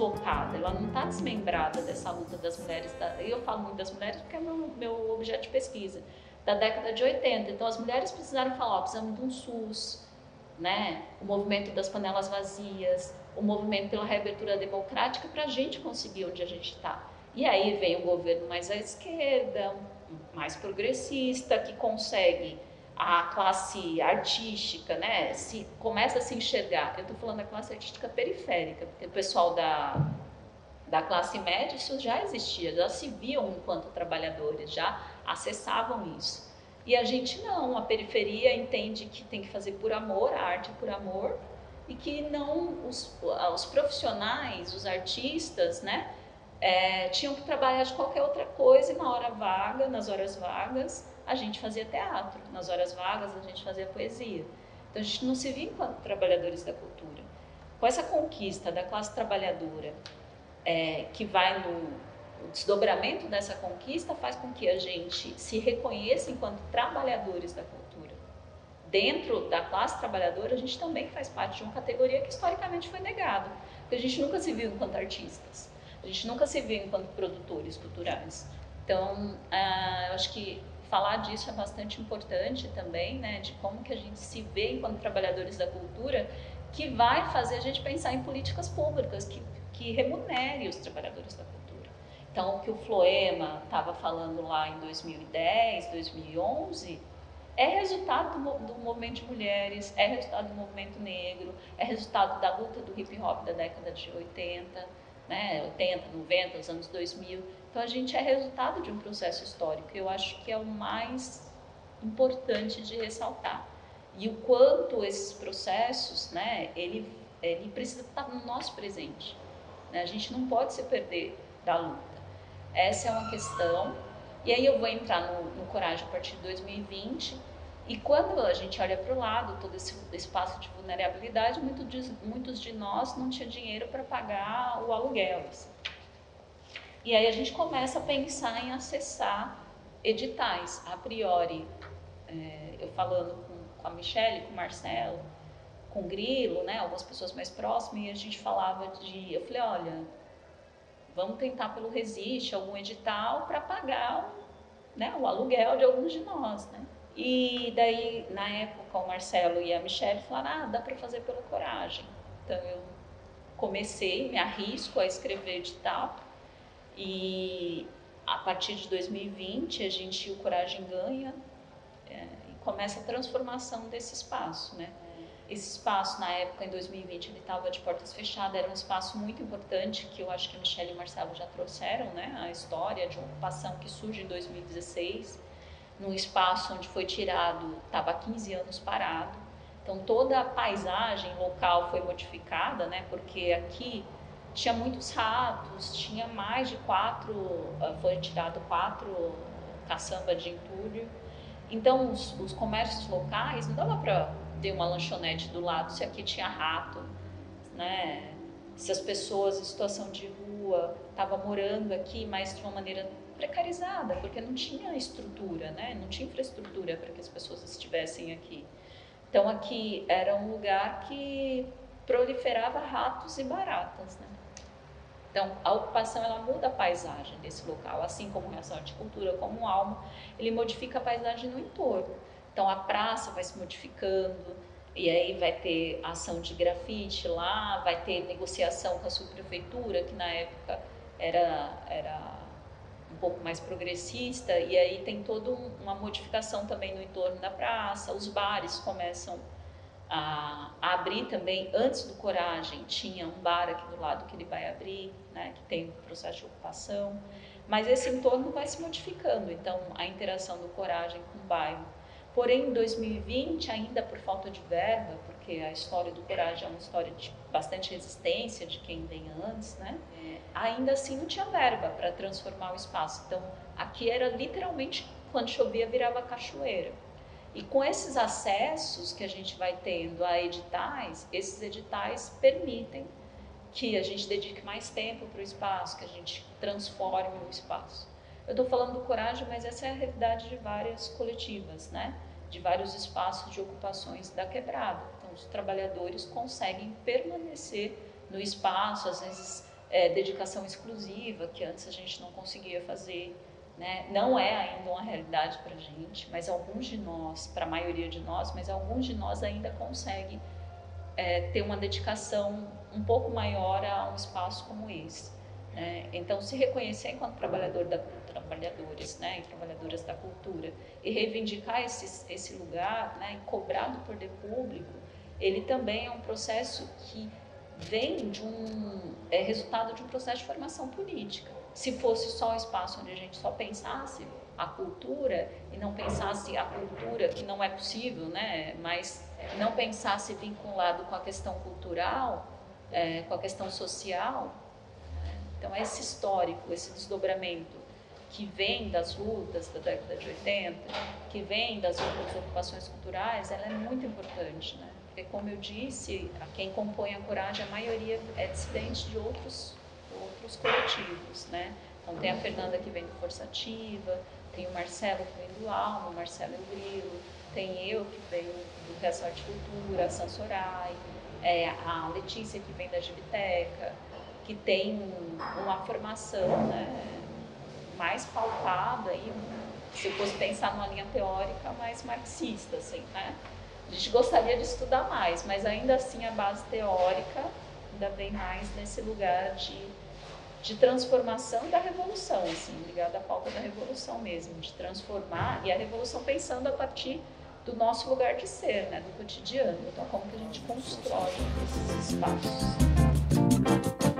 deslocada, ela não está desmembrada dessa luta das mulheres. Eu falo muito das mulheres porque é meu objeto de pesquisa, da década de 80. Então as mulheres precisaram falar, ó, precisamos de um SUS, né? O movimento das panelas vazias, o movimento pela reabertura democrática para a gente conseguir onde a gente está. E aí vem um governo mais à esquerda, mais progressista, que consegue a classe artística, né, começa a se enxergar. Eu estou falando da classe artística periférica, porque o pessoal da classe média, isso já existia, já se viam enquanto trabalhadores, já acessavam isso. E a gente não, a periferia entende que tem que fazer por amor, a arte é por amor, e que não os profissionais, os artistas, né, tinham que trabalhar de qualquer outra coisa e na hora vaga, nas horas vagas, a gente fazia teatro, nas horas vagas a gente fazia poesia. Então a gente não se via enquanto trabalhadores da cultura. Com essa conquista da classe trabalhadora, que vai no desdobramento dessa conquista, faz com que a gente se reconheça enquanto trabalhadores da cultura. Dentro da classe trabalhadora, a gente também faz parte de uma categoria que historicamente foi negada, porque a gente nunca se viu enquanto artistas, a gente nunca se viu enquanto produtores culturais. Então, eu acho que falar disso é bastante importante também, né, de como que a gente se vê enquanto trabalhadores da cultura, que vai fazer a gente pensar em políticas públicas que remunere os trabalhadores da cultura. Então, o que o Floema estava falando lá em 2010, 2011, é resultado do movimento de mulheres, é resultado do movimento negro, é resultado da luta do hip hop da década de 80, né, 80, 90, os anos 2000. Então a gente é resultado de um processo histórico, eu acho que é o mais importante de ressaltar. E o quanto esses processos, né, ele precisa estar no nosso presente, né? A gente não pode se perder da luta. Essa é uma questão. E aí eu vou entrar no Coragem a partir de 2020. E quando a gente olha para o lado, todo esse espaço de vulnerabilidade, muitos de nós não tinham dinheiro para pagar o aluguel. Assim. E aí a gente começa a pensar em acessar editais. A priori, eu falando com a Michelle, com o Marcelo, com o Grilo, né, algumas pessoas mais próximas, e a gente falava eu falei, olha, vamos tentar pelo Resiste, algum edital para pagar né, o aluguel de alguns de nós, né? E daí, na época, o Marcelo e a Michelle falaram, dá para fazer pela Coragem. Então eu comecei, me arrisco a escrever edital e a partir de 2020 o Coragem ganha e começa a transformação desse espaço, né? Esse espaço, na época, em 2020, ele estava de portas fechadas, era um espaço muito importante, que eu acho que a Michelle e o Marcelo já trouxeram, né? A história de uma ocupação que surge em 2016, num espaço onde foi tirado, estava há 15 anos parado. Então, toda a paisagem local foi modificada, né? Porque aqui tinha muitos ratos, tinha mais de 4, foi tirado 4 caçamba de entulho. Então, os comércios locais, não dava para ter uma lanchonete do lado se aqui tinha rato, né? Se as pessoas em situação de rua estavam morando aqui, mas de uma maneira precarizada, porque não tinha estrutura, né? Não tinha infraestrutura para que as pessoas estivessem aqui. Então, aqui era um lugar que proliferava ratos e baratas, né? Então, a ocupação ela muda a paisagem desse local, assim como reação à horticultura, como alma, ele modifica a paisagem no entorno. Então, a praça vai se modificando, e aí vai ter ação de grafite lá, vai ter negociação com a subprefeitura, que na época era um pouco mais progressista, e aí tem toda uma modificação também no entorno da praça, os bares começam a abrir também. Antes do Coragem tinha um bar aqui do lado que ele vai abrir, né, que tem um processo de ocupação, mas esse entorno vai se modificando, então a interação do Coragem com o bairro. Porém, em 2020, ainda por falta de verba, porque a história do Coragem é uma história de bastante resistência de quem vem antes, né? Ainda assim não tinha verba para transformar o espaço. Então, aqui era literalmente, quando chovia, virava cachoeira. E com esses acessos que a gente vai tendo a editais, esses editais permitem que a gente dedique mais tempo para o espaço, que a gente transforme o espaço. Eu estou falando do Coragem, mas essa é a realidade de várias coletivas, né? De vários espaços de ocupações da quebrada. Então, os trabalhadores conseguem permanecer no espaço, às vezes dedicação exclusiva, que antes a gente não conseguia fazer, né? Não é ainda uma realidade para a gente, mas alguns de nós, para a maioria de nós, mas alguns de nós ainda conseguem ter uma dedicação um pouco maior a um espaço como esse. Né? Então, se reconhecer enquanto trabalhadores, né, e trabalhadoras da cultura, e reivindicar esse lugar, né, e cobrar do poder público, ele também é um processo que vem de resultado de um processo de formação política. Se fosse só um espaço onde a gente só pensasse a cultura e não pensasse a cultura, que não é possível, né, mas não pensasse vinculado com a questão cultural, com a questão social. Então, esse histórico, esse desdobramento que vem das lutas da década de 80, que vem das outras ocupações culturais, ela é muito importante, né? Porque, como eu disse, quem compõe a Coragem, a maioria é dissidente de outros coletivos, né? Então, tem a Fernanda, que vem do Força Ativa, tem o Marcelo, que vem do Alma, o Marcelo e o Grilo, tem eu, que venho do Resort Cultura, a Sansorai, a Letícia, que vem da Gibiteca, que tem uma formação, né, mais pautada, aí, se eu fosse pensar numa linha teórica mais marxista, assim, né? A gente gostaria de estudar mais, mas ainda assim a base teórica ainda vem mais nesse lugar de transformação e da revolução, assim, ligada à pauta da revolução mesmo, de transformar, e a revolução pensando a partir do nosso lugar de ser, né, do cotidiano. Então, como que a gente constrói esses espaços.